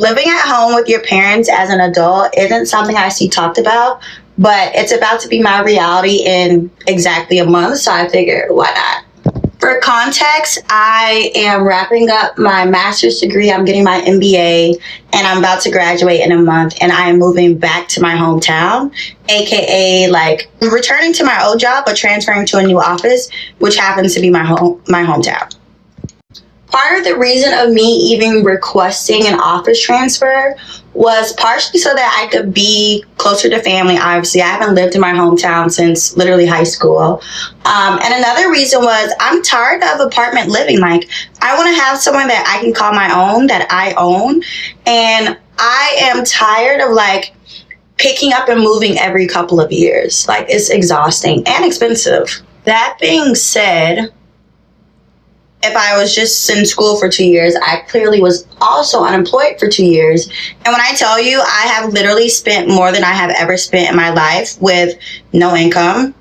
Living at home with your parents as an adult isn't something I see talked about, but it's about to be my reality in exactly a month, so I figured, why not? For context, I am wrapping up my master's degree. I'm getting my MBA, and I'm about to graduate in a month, and I am moving back to my hometown, aka like returning to my old job, but transferring to a new office, which happens to be my hometown. Part of the reason of me even requesting an office transfer was partially so that I could be closer to family. Obviously, I haven't lived in my hometown since literally high school. And another reason was I'm tired of apartment living. Like, I want to have someone that I can call my own, that I own. And I am tired of like picking up and moving every couple of years. Like, it's exhausting and expensive. That being said, if I was just in school for 2 years, I clearly was also unemployed for 2 years. And when I tell you, I have literally spent more than I have ever spent in my life with no income.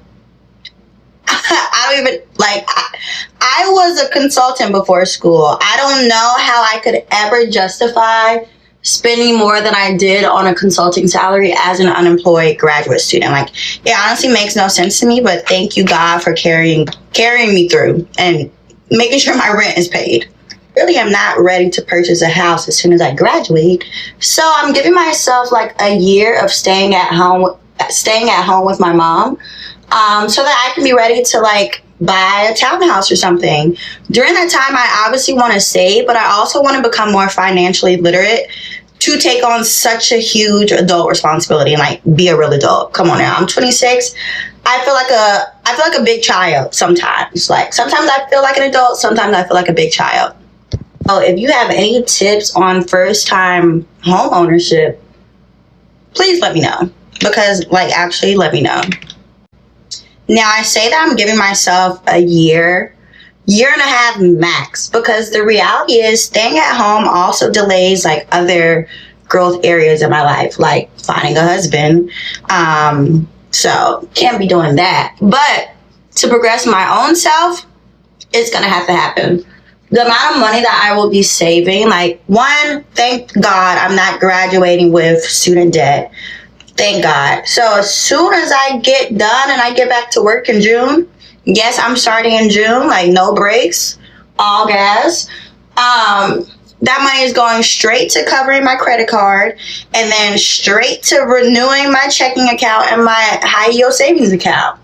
I don't even, like, I was a consultant before school. I don't know how I could ever justify spending more than I did on a consulting salary as an unemployed graduate student. Like, it honestly makes no sense to me, but thank you, God, for carrying me through and making sure my rent is paid. Really, I'm not ready to purchase a house as soon as I graduate. So I'm giving myself like a year of staying at home with my mom, so that I can be ready to like buy a townhouse or something. During that time, I obviously want to save, but I also want to become more financially literate to take on such a huge adult responsibility and like be a real adult. Come on now, I'm 26. I feel like a big child sometimes. Like, sometimes I feel like an adult, sometimes I feel like a big child. So if you have any tips on first-time home ownership, please let me know. Because, like, actually let me know. Now, I say that I'm giving myself a year and a half max, because the reality is staying at home also delays like other growth areas in my life, like finding a husband. So can't be doing that. But to progress my own self, it's going to have to happen. The amount of money that I will be saving, like, one, thank God I'm not graduating with student debt. Thank God. So as soon as I get done and I get back to work in June, yes, I'm starting in June, like no breaks, all gas. That money is going straight to covering my credit card and then straight to renewing my checking account and my high yield savings account.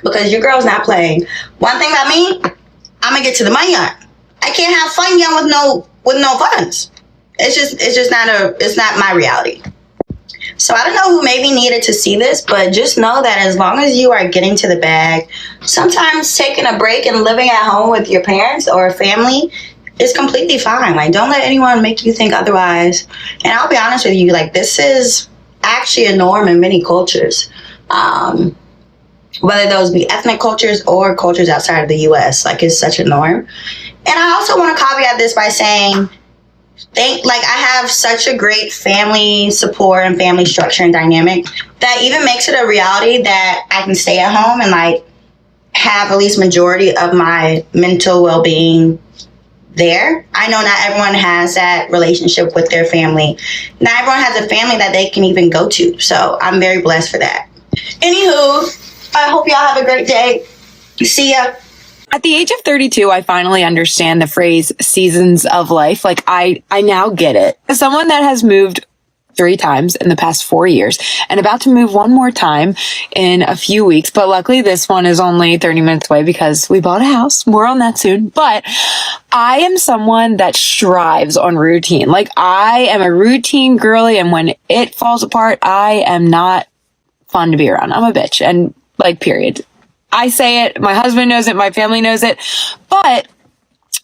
Because your girl's not playing. One thing about me, I'm gonna get to the money on. I can't have fun young with no funds. It's not my reality. So I don't know who maybe needed to see this, but just know that as long as you are getting to the bag, sometimes taking a break and living at home with your parents or family is completely fine. Like, don't let anyone make you think otherwise. And I'll be honest with you, like, this is actually a norm in many cultures. Whether those be ethnic cultures or cultures outside of the US, like, it's such a norm. And I also want to caveat this by saying, I have such a great family support and family structure and dynamic that even makes it a reality that I can stay at home and like have at least majority of my mental well-being there. I know not everyone has that relationship with their family. Not everyone has a family that they can even go to. So I'm very blessed for that. Anywho, I hope y'all have a great day. See ya. At the age of 32, I finally understand the phrase seasons of life. Like, I now get it. As someone that has moved 3 times in the past 4 years and about to move one more time in a few weeks, but luckily this one is only 30 minutes away because we bought a house. More on that soon. But I am someone that strives on routine. Like, I am a routine girly, and when it falls apart, I am not fun to be around. I'm a bitch, and like, period. I say it, my husband knows it, my family knows it, but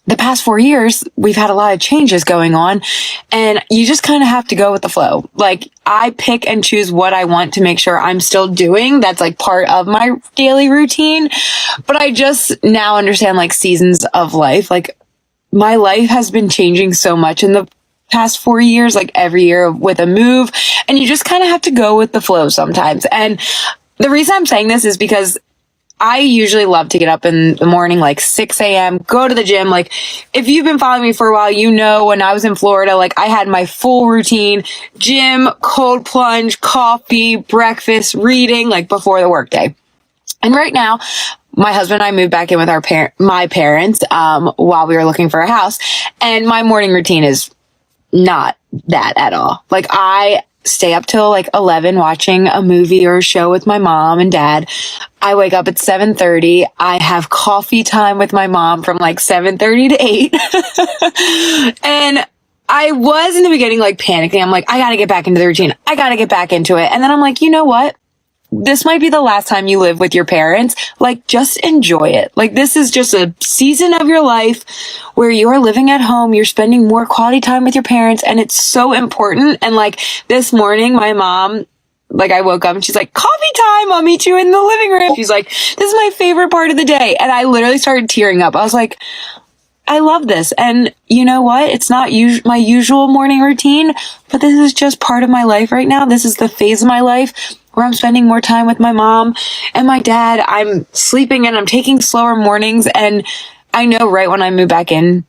the past 4 years, we've had a lot of changes going on, and you just kind of have to go with the flow. Like, I pick and choose what I want to make sure I'm still doing. That's like part of my daily routine, but I just now understand like seasons of life. Like, my life has been changing so much in the past 4 years, like every year with a move, and you just kind of have to go with the flow sometimes. And the reason I'm saying this is because I usually love to get up in the morning, like 6 a.m., go to the gym. Like, if you've been following me for a while, you know, when I was in Florida, like, I had my full routine: gym, cold plunge, coffee, breakfast, reading, like, before the workday. And right now, my husband and I moved back in with my parents, while we were looking for a house. And my morning routine is not that at all. Like, I stay up till like 11 watching a movie or a show with my mom and dad. I wake up at 7:30. I have coffee time with my mom from like 7:30 to 8. And I was in the beginning like panicking. I'm like, I gotta get back into the routine. I gotta get back into it. And then I'm like, you know what? This might be the last time you live with your parents. Like, just enjoy it. Like, this is just a season of your life where you are living at home. You're spending more quality time with your parents, and it's so important. And like, this morning, my mom, like, I woke up and she's like, coffee time. I'll meet you in the living room. She's like, this is my favorite part of the day. And I literally started tearing up. I was like, I love this. And you know what? It's not my usual morning routine, but this is just part of my life right now. This is the phase of my life where I'm spending more time with my mom and my dad. I'm sleeping and I'm taking slower mornings. And I know right when I move back in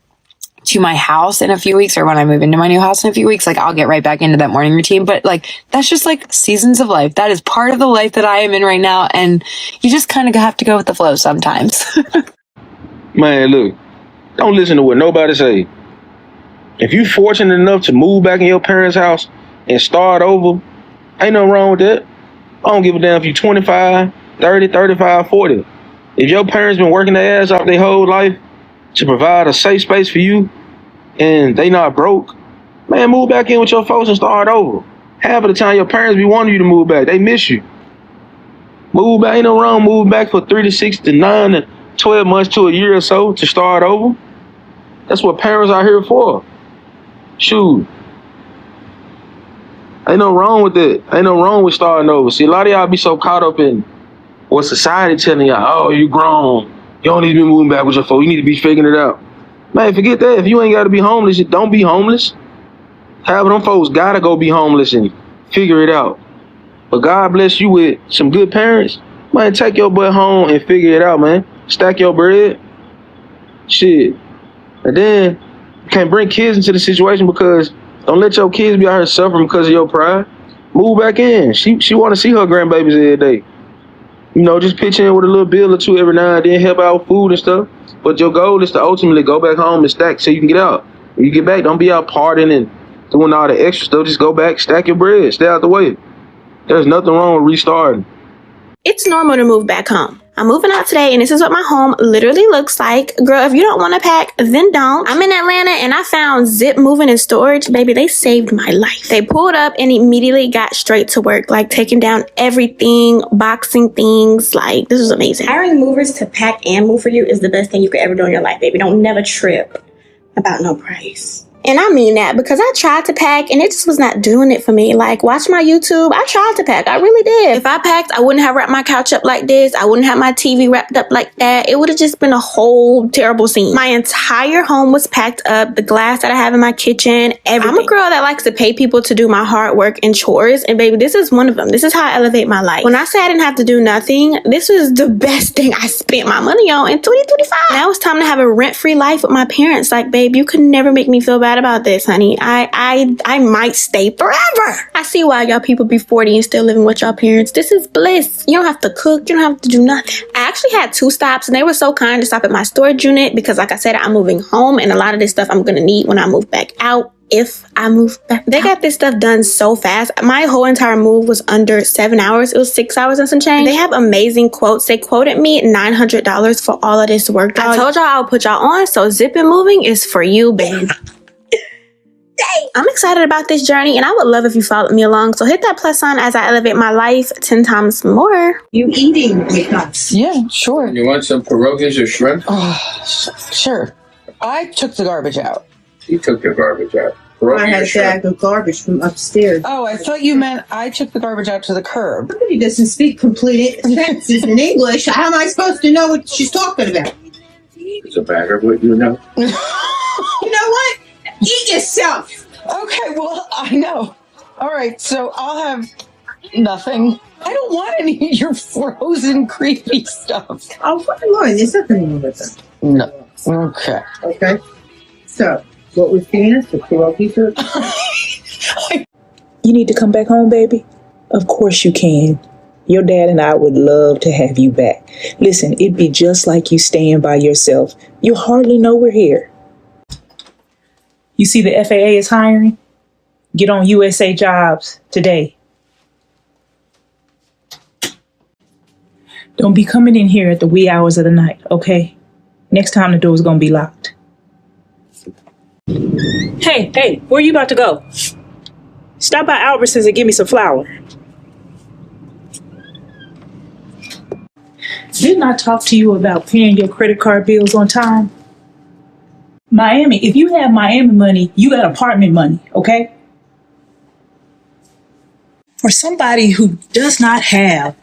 to my house in a few weeks, or when I move into my new house in a few weeks, like, I'll get right back into that morning routine. But like, that's just like seasons of life. That is part of the life that I am in right now. And you just kind of have to go with the flow sometimes. Man, look, don't listen to what nobody say. If you fortunate enough to move back in your parents' house and start over, ain't nothing wrong with that. I don't give a damn if you 25, 30, 35, 40. If your parents been working their ass off their whole life to provide a safe space for you and they not broke, man, move back in with your folks and start over. Half of the time your parents be wanting you to move back. They miss you. Move back, ain't no wrong. Move back for 3 to 6 to 9 to 12 months to a year or so to start over. That's what parents are here for. Shoot. Ain't no wrong with that. Ain't no wrong with starting over. See, a lot of y'all be so caught up in what society telling y'all, oh, you grown. You don't need to be moving back with your folks. You need to be figuring it out. Man, forget that. If you ain't got to be homeless, don't be homeless. Half of them folks got to go be homeless and figure it out. But God bless you with some good parents. Man, take your butt home and figure it out, man. Stack your bread. Shit. And then you can't bring kids into the situation, because don't let your kids be out here suffering because of your pride. Move back in. She want to see her grandbabies every day. You know, just pitch in with a little bill or two every now and then, help out with food and stuff. But your goal is to ultimately go back home and stack so you can get out. When you get back, don't be out partying and doing all the extra stuff. Just go back, stack your bread, stay out the way. There's nothing wrong with restarting. It's normal to move back home. I'm moving out today, and this is what my home literally looks like. Girl, if you don't want to pack, then don't. I'm in Atlanta, and I found Zip Moving and Storage. Baby, they saved my life. They pulled up and immediately got straight to work, like taking down everything, boxing things. Like, this was amazing. Hiring movers to pack and move for you is the best thing you could ever do in your life, baby. Don't never trip about no price. And I mean that, because I tried to pack and it just was not doing it for me. Like, watch my YouTube. I tried to pack. I really did. If I packed, I wouldn't have wrapped my couch up like this. I wouldn't have my TV wrapped up like that. It would have just been a whole terrible scene. My entire home was packed up. The glass that I have in my kitchen, everything. I'm a girl that likes to pay people to do my hard work and chores. And baby, this is one of them. This is how I elevate my life. When I say I didn't have to do nothing, this was the best thing I spent my money on in 2025. Now it's time to have a rent-free life with my parents. Like, babe, you could never make me feel bad about this, honey. I might stay forever. I see why y'all people be 40 and still living with y'all parents. This is bliss. You don't have to cook. You don't have to do nothing. I actually had 2 stops, and they were so kind to stop at my storage unit, because like I said, I'm moving home, and a lot of this stuff I'm gonna need when I move back out. If I move back, they got this stuff done so fast. My whole entire move was under 7 hours. It was 6 hours and some change. They have amazing quotes. They quoted me $900 for all of this work. I told y'all I'll put y'all on, so Zip and Moving is for you, babe. I'm excited about this journey, and I would love if you followed me along. So hit that plus sign as I elevate my life 10 times more. You eating with us? Yeah, sure. You want some pierogies or shrimp? Sure. I took the garbage out. You took the garbage out. I had a bag of garbage from upstairs. Oh, I thought you meant I took the garbage out to the curb. Somebody doesn't speak complete sentences in English. How am I supposed to know what she's talking about? It's a bag of what you know. You know what? Eat yourself. Okay, well, I know. All right, so I'll have Nothing. I don't want any of your frozen creepy stuff. Oh, Lord, there's nothing wrong with them. No. Okay. Okay? So, what we're seeing is the pierogi soup. You need to come back home, baby? Of course you can. Your dad and I would love to have you back. Listen, it'd be just like you staying by yourself. You hardly know we're here. You see the FAA is hiring? Get on USA Jobs today. Don't be coming in here at the wee hours of the night, okay? Next time the door's gonna be locked. Hey, where you about to go? Stop by Albertsons and give me some flour. Didn't I talk to you about paying your credit card bills on time? Miami, if you have Miami money, you got apartment money, okay? For somebody who does not have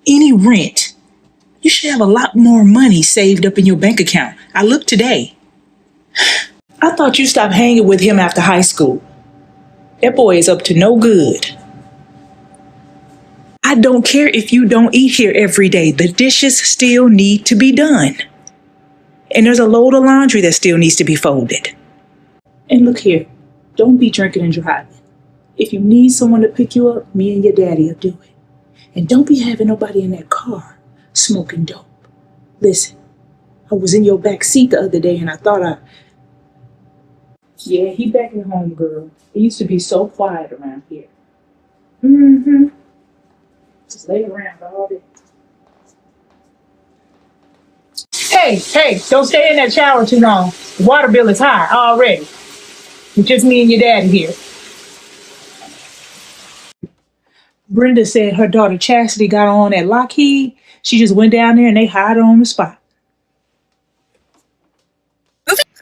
any rent, you should have a lot more money saved up in your bank account. I looked today. I thought you stopped hanging with him after high school. That boy is up to no good. I don't care if you don't eat here every day. The dishes still need to be done. And there's a load of laundry that still needs to be folded. And look here, don't be drinking and driving. If you need someone to pick you up, me and your daddy will do it. And don't be having nobody in that car smoking dope. Listen, I was in your back seat the other day and I thought Yeah, he back at home, girl. It used to be so quiet around here. Mm-hmm. Just lay around all day. Hey, don't stay in that shower too long. The water bill is high already. It's just me and your daddy here. Brenda said her daughter Chastity got on at Lockheed. She just went down there and they hired her on the spot.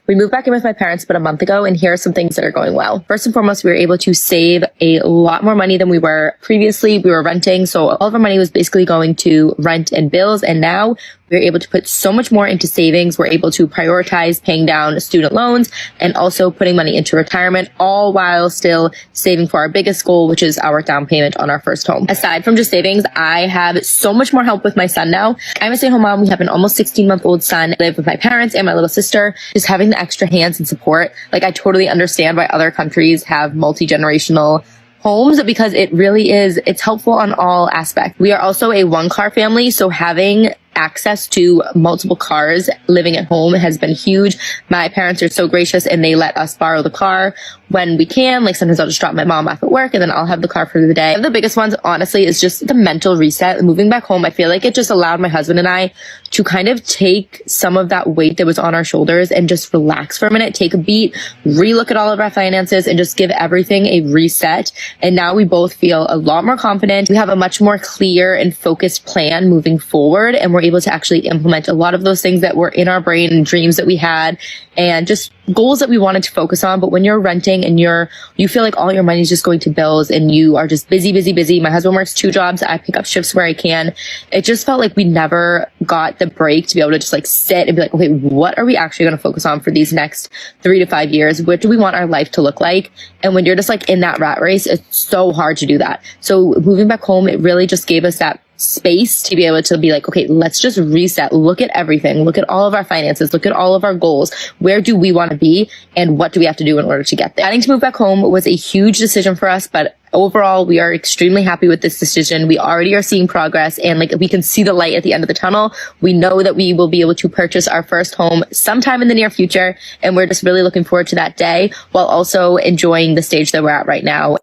We moved back in with my parents about a month ago, and here are some things that are going well. First and foremost, we were able to save a lot more money than we were previously. We were renting, so all of our money was basically going to rent and bills, and now we're able to put so much more into savings. We're able to prioritize paying down student loans and also putting money into retirement, all while still saving for our biggest goal, which is our down payment on our first home. Aside from just savings, I have so much more help with my son now. I'm a stay-at-home mom. We have an almost 16-month-old son. I live with my parents and my little sister. Just having the extra hands and support. Like, I totally understand why other countries have multi-generational homes, because it really is, it's helpful on all aspects. We are also a one-car family, so having access to multiple cars living at home has been huge. My parents are so gracious and they let us borrow the car when we can. Like, sometimes I'll just drop my mom off at work and then I'll have the car for the day. The biggest ones, honestly, is just the mental reset. Moving back home, I feel like it just allowed my husband and I to kind of take some of that weight that was on our shoulders and just relax for a minute, take a beat, relook at all of our finances and just give everything a reset. And now we both feel a lot more confident. We have a much more clear and focused plan moving forward, and we're able to actually implement a lot of those things that were in our brain and dreams that we had and just goals that we wanted to focus on. But when you're renting and you feel like all your money is just going to bills and you are just busy. My husband works 2 jobs. I pick up shifts where I can. It just felt like we never got the break to be able to just like sit and be like, okay, what are we actually going to focus on for these next 3 to 5 years? What do we want our life to look like? And when you're just like in that rat race, it's so hard to do that. So moving back home, it really just gave us that space to be able to be like, okay, let's just reset, look at everything, look at all of our finances, look at all of our goals. Where do we want to be and what do we have to do in order to get there? Having to move back home was a huge decision for us, but overall, we are extremely happy with this decision. We already are seeing progress and like we can see the light at the end of the tunnel. We know that we will be able to purchase our first home sometime in the near future. And we're just really looking forward to that day while also enjoying the stage that we're at right now.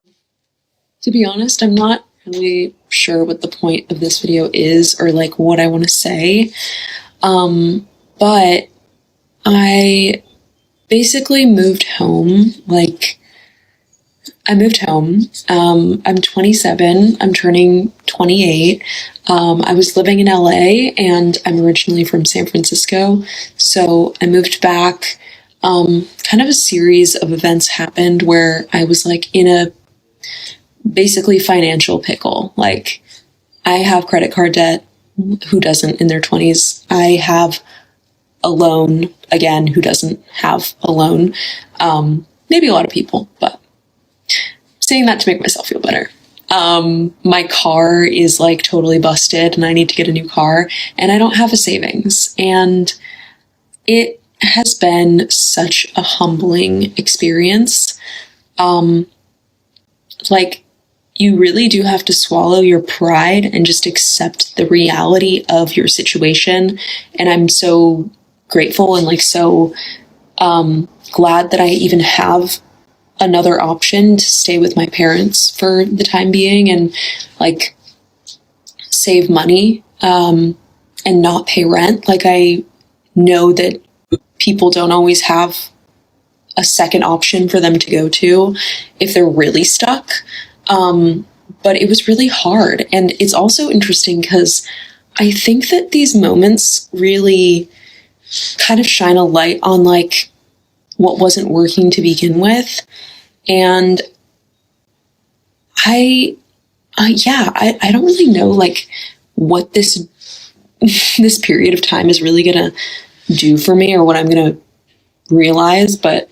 To be honest, I'm not really sure what the point of this video is or like what I want to say. But I basically moved home. I'm 27. I'm turning 28. I was living in LA and I'm originally from San Francisco. So I moved back. Kind of a series of events happened where I was like in a basically financial pickle. Like, I have credit card debt. Who doesn't in their 20s? I have a loan. Again, who doesn't have a loan? Maybe a lot of people, but saying that to make myself feel better. My car is like totally busted and I need to get a new car and I don't have a savings. And it has been such a humbling experience. Like, you really do have to swallow your pride and just accept the reality of your situation. And I'm so grateful and like so glad that I even have another option to stay with my parents for the time being and like save money and not pay rent. Like, I know that people don't always have a second option for them to go to if they're really stuck. But it was really hard. And it's also interesting because I think that these moments really kind of shine a light on like what wasn't working to begin with. And I don't really know like what this this period of time is really gonna do for me or what I'm gonna realize, but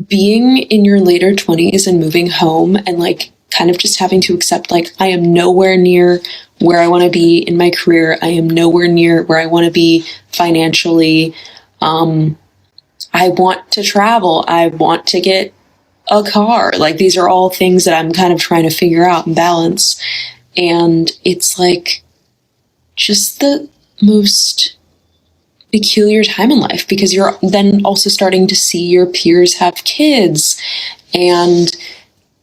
being in your later 20s and moving home and like kind of just having to accept like I am nowhere near where I want to be in my career. I am nowhere near where I want to be financially. I want to travel. I want to get a car. Like, these are all things that I'm kind of trying to figure out and balance. And it's like just the most peculiar time in life because you're then also starting to see your peers have kids and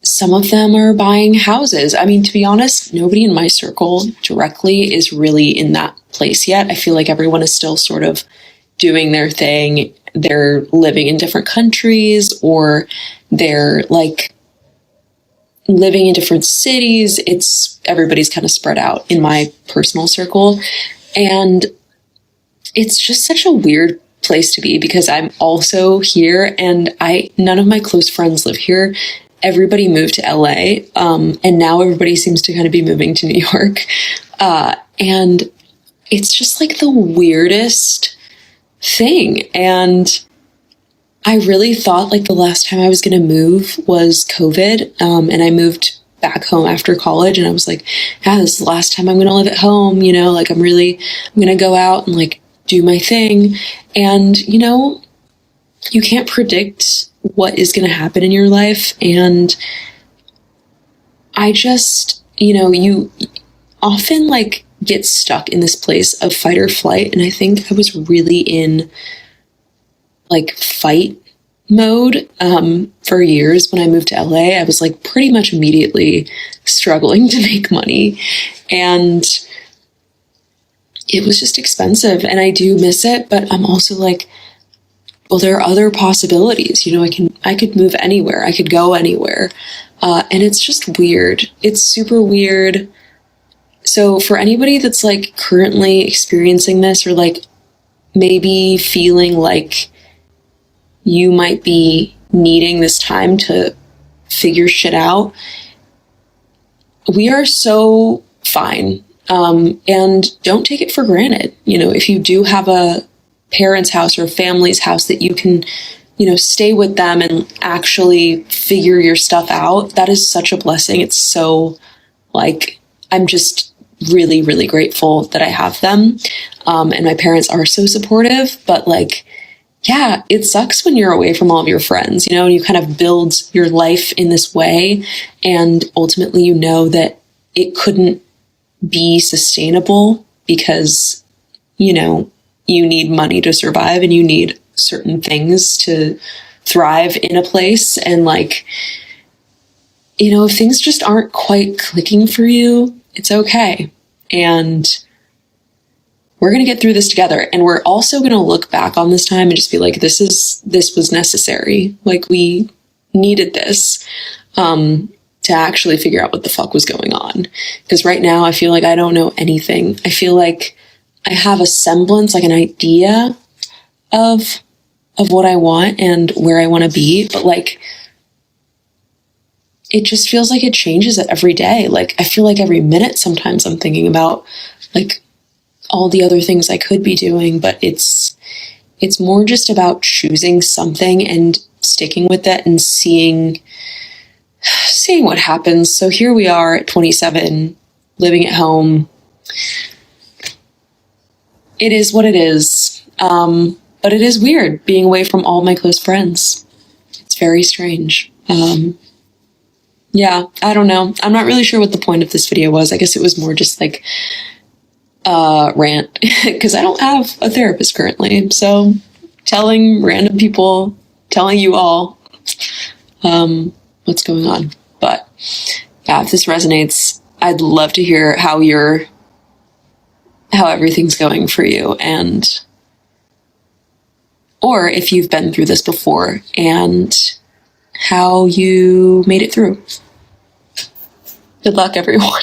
some of them are buying houses. I mean, to be honest, nobody in my circle directly is really in that place yet. I feel like everyone is still sort of doing their thing. They're living in different countries or they're like living in different cities. Everybody's kind of spread out in my personal circle. And it's just such a weird place to be because I'm also here and none of my close friends live here. Everybody moved to LA. And now everybody seems to kind of be moving to New York. And it's just like the weirdest thing. And I really thought like the last time I was going to move was COVID. And I moved back home after college and I was like, yeah, this is the last time I'm going to live at home. You know, like I'm going to go out and like do my thing. And, you know, you can't predict what is going to happen in your life. And I just, you know, you often like get stuck in this place of fight or flight. And I think I was really in like fight mode for years. When I moved to LA, I was like pretty much immediately struggling to make money. And it was just expensive and I do miss it, but I'm also like, well, there are other possibilities. You know, I could move anywhere. I could go anywhere. And it's just weird. It's super weird. So for anybody that's like currently experiencing this or like maybe feeling like you might be needing this time to figure shit out, we are so fine. And don't take it for granted. You know, if you do have a parent's house or a family's house that you can, you know, stay with them and actually figure your stuff out, that is such a blessing. It's so like, I'm just really, really grateful that I have them. And my parents are so supportive, but like, yeah, it sucks when you're away from all of your friends, you know, and you kind of build your life in this way. And ultimately, you know that it couldn't be sustainable because, you know, you need money to survive and you need certain things to thrive in a place. And like, you know, if things just aren't quite clicking for you, it's okay. And we're going to get through this together. And we're also going to look back on this time and just be like, this was necessary. Like, we needed this to actually figure out what the fuck was going on. Because right now I feel like I don't know anything. I feel like I have a semblance, like an idea of what I want and where I want to be. But like, it just feels like it changes it every day. Like, I feel like every minute sometimes I'm thinking about like all the other things I could be doing, but it's more just about choosing something and sticking with it and seeing seeing what happens. So here we are at 27, living at home. It is what it is. But it is weird being away from all my close friends. It's very strange. Yeah, I don't know. I'm not really sure what the point of this video was. I guess it was more just like rant, because I don't have a therapist currently. So telling random people, telling you all what's going on. But yeah, if this resonates, I'd love to hear how everything's going for you, and or if you've been through this before and how you made it through. Good luck, everyone.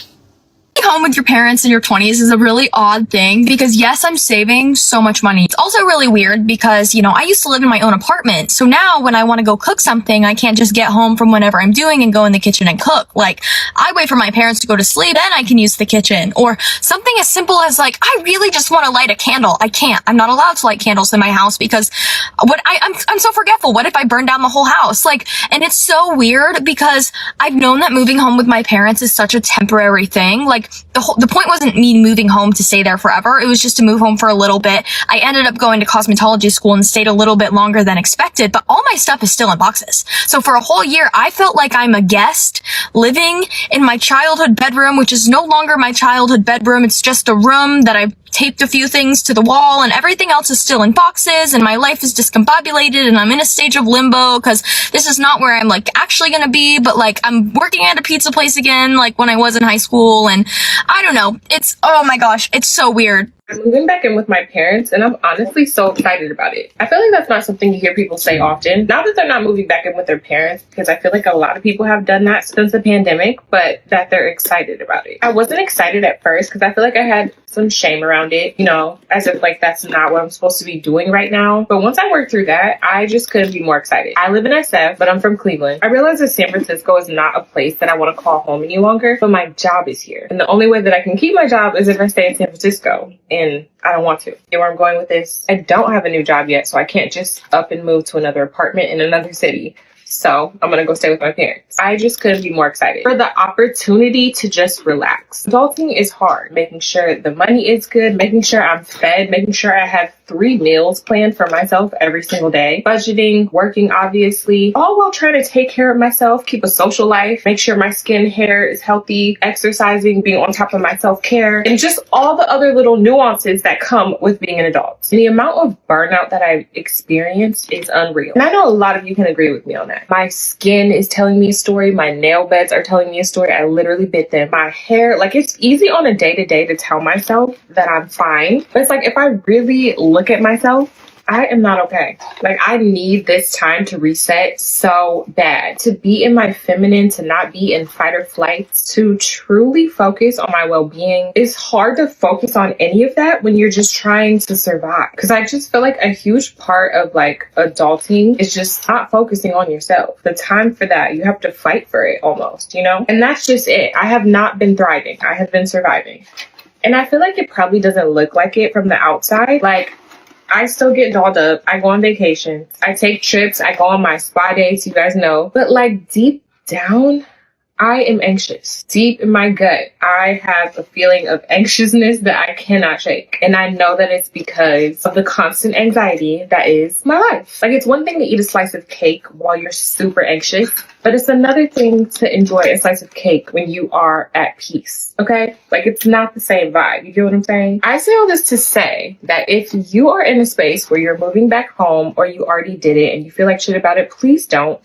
Home with your parents in your 20s is a really odd thing because yes, I'm saving so much money. It's also really weird because, you know, I used to live in my own apartment. So now when I want to go cook something, I can't just get home from whatever I'm doing and go in the kitchen and cook. Like, I wait for my parents to go to sleep, then I can use the kitchen. Or something as simple as like, I really just want to light a candle. I can't. I'm not allowed to light candles in my house because I'm so forgetful. What if I burn down the whole house? Like, and it's so weird because I've known that moving home with my parents is such a temporary thing. Like, the point wasn't me moving home to stay there forever. It was just to move home for a little bit. I ended up going to cosmetology school and stayed a little bit longer than expected, but all my stuff is still in boxes. So for a whole year, I felt like I'm a guest living in my childhood bedroom, which is no longer my childhood bedroom. It's just a room that I've taped a few things to the wall and everything else is still in boxes and my life is discombobulated and I'm in a stage of limbo because this is not where I'm like actually gonna be, but like I'm working at a pizza place again like when I was in high school, and I don't know, it's, oh my gosh, it's so weird. I'm moving back in with my parents and I'm honestly so excited about it. I feel like that's not something you hear people say often. Not that they're not moving back in with their parents, because I feel like a lot of people have done that since the pandemic, but that they're excited about it. I wasn't excited at first because I feel like I had some shame around it, you know, as if like that's not what I'm supposed to be doing right now. But once I worked through that, I just couldn't be more excited. I live in SF, but I'm from Cleveland. I realized that San Francisco is not a place that I want to call home any longer, but my job is here. And the only way that I can keep my job is if I stay in San Francisco, and I don't want to. You know where I'm going with this? I don't have a new job yet, so I can't just up and move to another apartment in another city. So I'm going to go stay with my parents. I just couldn't be more excited for the opportunity to just relax. Adulting is hard. Making sure the money is good, making sure I'm fed, making sure I have 3 meals planned for myself every single day, budgeting, working obviously, all while trying to take care of myself, keep a social life, make sure my skin, hair is healthy, exercising, being on top of my self-care, and just all the other little nuances that come with being an adult. And the amount of burnout that I've experienced is unreal. And I know a lot of you can agree with me on that. My skin is telling me a story. My nail beds are telling me a story. I literally bit them. My hair, like it's easy on a day-to-day to tell myself that I'm fine. But it's like if I really look at myself, I am not okay. Like I need this time to reset so bad. To be in my feminine, to not be in fight or flight, to truly focus on my well-being. It's hard to focus on any of that when you're just trying to survive. Because I just feel like a huge part of like adulting is just not focusing on yourself. The time for that, you have to fight for it almost, you know? And that's just it. I have not been thriving. I have been surviving. And I feel like it probably doesn't look like it from the outside. Like, I still get dolled up. I go on vacation. I take trips. I go on my spa dates, you guys know. But like deep down, I am anxious. Deep in my gut, I have a feeling of anxiousness that I cannot shake. And I know that it's because of the constant anxiety that is my life. Like it's one thing to eat a slice of cake while you're super anxious, but it's another thing to enjoy a slice of cake when you are at peace, okay? Like it's not the same vibe, you get what I'm saying? I say all this to say that if you are in a space where you're moving back home or you already did it and you feel like shit about it, please don't.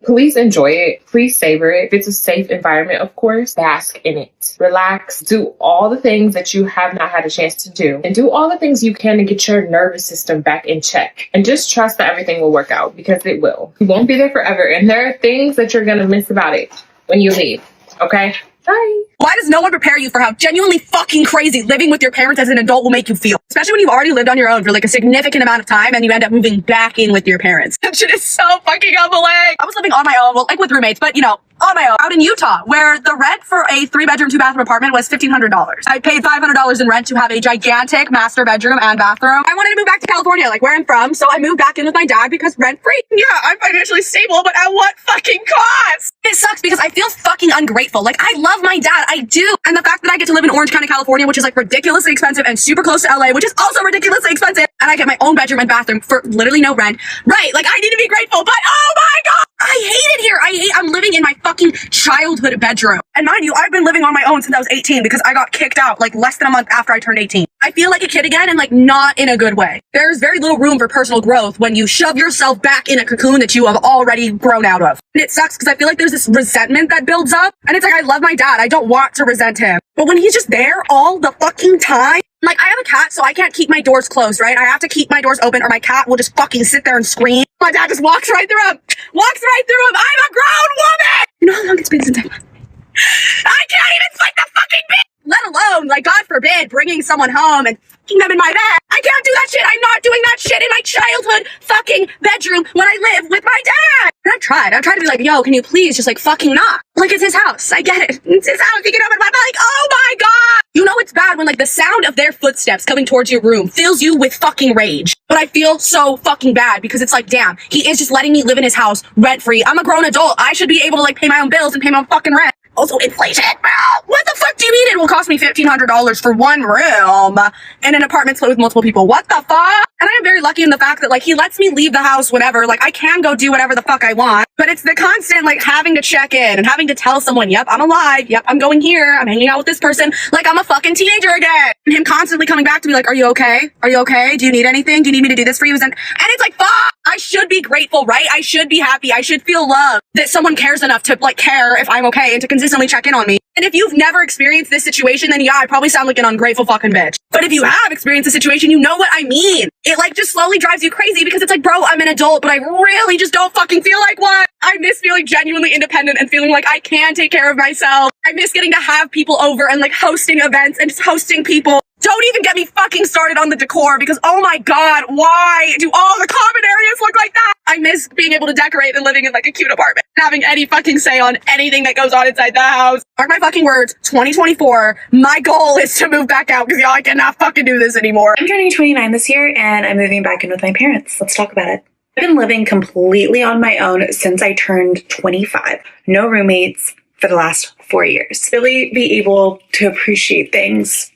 Please enjoy it. Please savor it. If it's a safe environment, of course, bask in it. Relax. Do all the things that you have not had a chance to do. And do all the things you can to get your nervous system back in check. And just trust that everything will work out, because it will. You won't be there forever. And there are things that you're going to miss about it when you leave. Okay? Bye. Why does no one prepare you for how genuinely fucking crazy living with your parents as an adult will make you feel? Especially when you've already lived on your own for like a significant amount of time and you end up moving back in with your parents. That shit is so fucking humbling. I was living on my own, well, like with roommates, but you know, on my own, out in Utah, where the rent for a 3-bedroom, 2-bathroom apartment was $1,500. I paid $500 in rent to have a gigantic master bedroom and bathroom. I wanted to move back to California, like where I'm from, so I moved back in with my dad because rent free. Yeah, I'm financially stable, but at what fucking cost? It sucks because I feel fucking ungrateful. Like, I love my dad. I do. And the fact that I get to live in Orange County, California, which is like ridiculously expensive, and super close to LA, which is also ridiculously expensive, and I get my own bedroom and bathroom for literally no rent. Right. Like, I need to be grateful, but oh my God, I hate it here. I'm living in my fucking childhood bedroom. And mind you, I've been living on my own since I was 18 because I got kicked out like less than a month after I turned 18. I feel like a kid again, and like not in a good way. There's very little room for personal growth when you shove yourself back in a cocoon that you have already grown out of. And it sucks because I feel like there's this resentment that builds up. And it's like, I love my dad. I don't want to resent him. But when he's just there all the fucking time, like, I have a cat, so I can't keep my doors closed, right? I have to keep my doors open or my cat will just fucking sit there and scream. My dad just walks right through him. Walks right through him. I'm a grown woman! You know how long it's been since I can't even sleep the fucking bed! Let alone, like, God forbid, bringing someone home and fucking them in my bed. I can't do that shit. I'm not doing that shit in my childhood fucking bedroom when I live with my dad. And I've tried to be like, yo, can you please just like fucking not? Like, it's his house. I get it. It's his house. You get up in my bed like, oh my God. You know it's bad when like the sound of their footsteps coming towards your room fills you with fucking rage. But I feel so fucking bad because it's like, damn, he is just letting me live in his house rent free. I'm a grown adult. I should be able to like pay my own bills and pay my own fucking rent. Also, inflation, bro. What the fuck do you mean it will cost me $1,500 for one room in an apartment split with multiple people? What the fuck? And I am very lucky in the fact that, like, he lets me leave the house whenever. Like, I can go do whatever the fuck I want. But it's the constant, like, having to check in and having to tell someone, yep, I'm alive. Yep, I'm going here. I'm hanging out with this person. Like, I'm a fucking teenager again. And him constantly coming back to me like, are you okay? Are you okay? Do you need anything? Do you need me to do this for you? And it's like, fuck. I should be grateful, right? I should be happy. I should feel love that someone cares enough to, like, care if I'm okay and to consistently check in on me. And if you've never experienced this situation, then yeah, I probably sound like an ungrateful fucking bitch. But if you have experienced the situation, you know what I mean. It like just slowly drives you crazy because it's like, bro, I'm an adult, but I really just don't fucking feel like one. I miss feeling genuinely independent and feeling like I can take care of myself. I miss getting to have people over and like hosting events and just hosting people. Don't even get me fucking started on the decor because, oh my God, why do all the common areas look like that? I miss being able to decorate and living in like a cute apartment, having any fucking say on anything that goes on inside the house. Mark my fucking words, 2024, my goal is to move back out because y'all, I cannot fucking do this anymore. I'm turning 29 this year and I'm moving back in with my parents. Let's talk about it. I've been living completely on my own since I turned 25. No roommates for the last 4 years. Really be able to appreciate things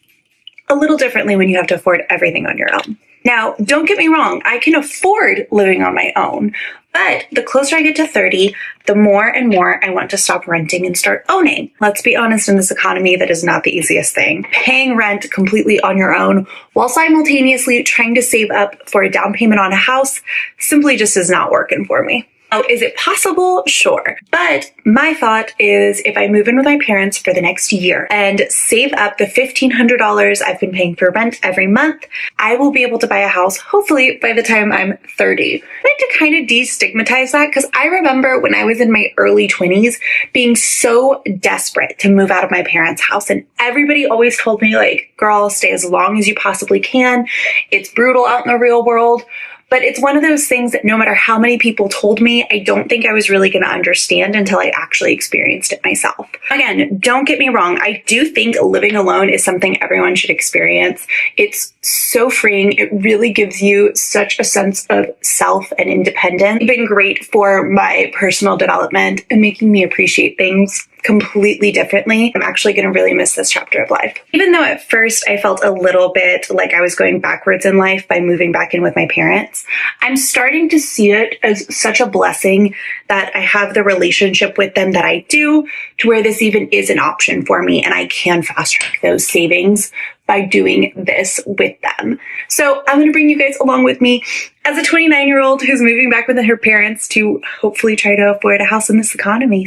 a little differently when you have to afford everything on your own. Now, don't get me wrong, I can afford living on my own, but the closer I get to 30, the more and more I want to stop renting and start owning. Let's be honest, in this economy, that is not the easiest thing. Paying rent completely on your own while simultaneously trying to save up for a down payment on a house simply just is not working for me. Oh, is it possible? Sure. But my thought is if I move in with my parents for the next year and save up the $1,500 I've been paying for rent every month, I will be able to buy a house, hopefully by the time I'm 30. I like to kind of destigmatize that because I remember when I was in my early 20s being so desperate to move out of my parents' house. And everybody always told me like, girl, stay as long as you possibly can. It's brutal out in the real world. But it's one of those things that no matter how many people told me, I don't think I was really going to understand until I actually experienced it myself. Again, don't get me wrong. I do think living alone is something everyone should experience. It's so freeing. It really gives you such a sense of self and independence. It's been great for my personal development and making me appreciate things completely differently. I'm actually going to really miss this chapter of life. Even though at first I felt a little bit like I was going backwards in life by moving back in with my parents, I'm starting to see it as such a blessing that I have the relationship with them that I do, to where this even is an option for me and I can fast track those savings by doing this with them. So I'm going to bring you guys along with me as a 29-year-old who's moving back with her parents to hopefully try to afford a house in this economy.